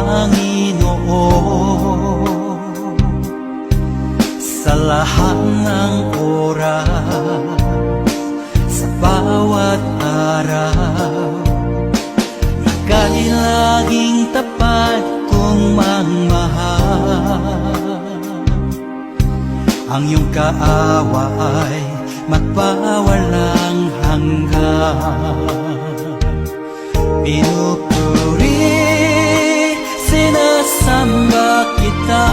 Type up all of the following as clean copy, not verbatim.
Panginoon sa lahat ng oras, sa bawat araw. Ika'y laging tapat kong magmahal. Ang iyong kaawa ay magpawalang hanggan. Pinupuri, sinasamba kita,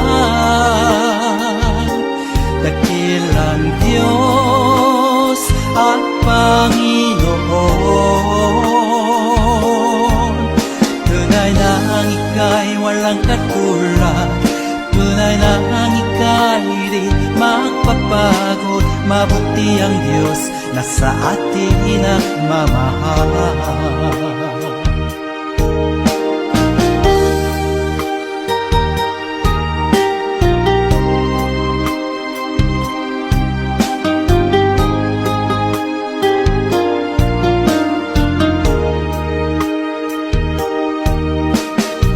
dakilang Diyos at Panginoon. Tunay na ang ika'y walang katulad, tunay na ang ika'y di magpapagod. Mabuti ang Diyos na sa atin nagmamahal.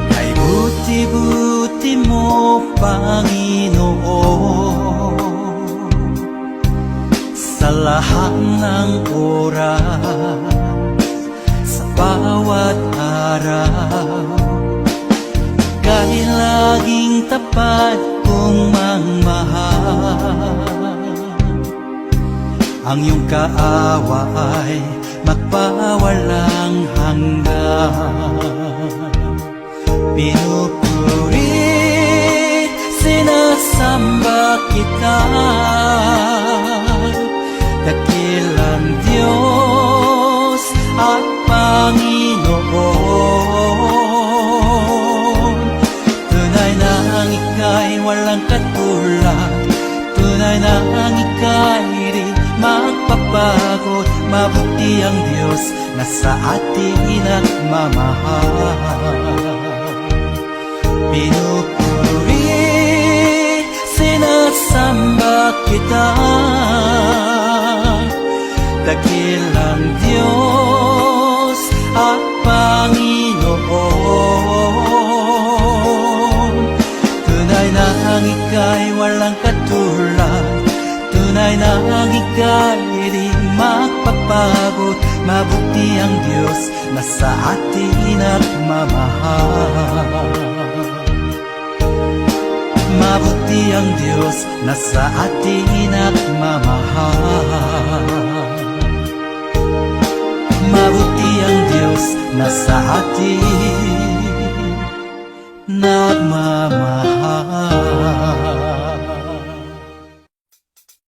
Kay buti-buti mo, Panginoon, sa lahat ng oras, sa bawat araw. Ika'y laging tapat kong magmahal. Ang iyong kaawa ay magpawalang hanggan. Pinupuri, sinasamba kita, dakilang Diyos at Panginoon. Tunay na ang ika'y walang katulad, tunay na ang ika'y di magpapagod. Mabuti ang Diyos na sa atin nagmamahal. Pinupuri, sinasamba kita, dakilang Diyos at Panginoon. Tunay na ang ika'y walang katulad, tunay na ang ika'y di magpapagod. Mabuti ang Diyos na sa atin nagmamahal. Mabuti ang Diyos na sa atin nagmamahal. Mabuti ang Diyos na sa atin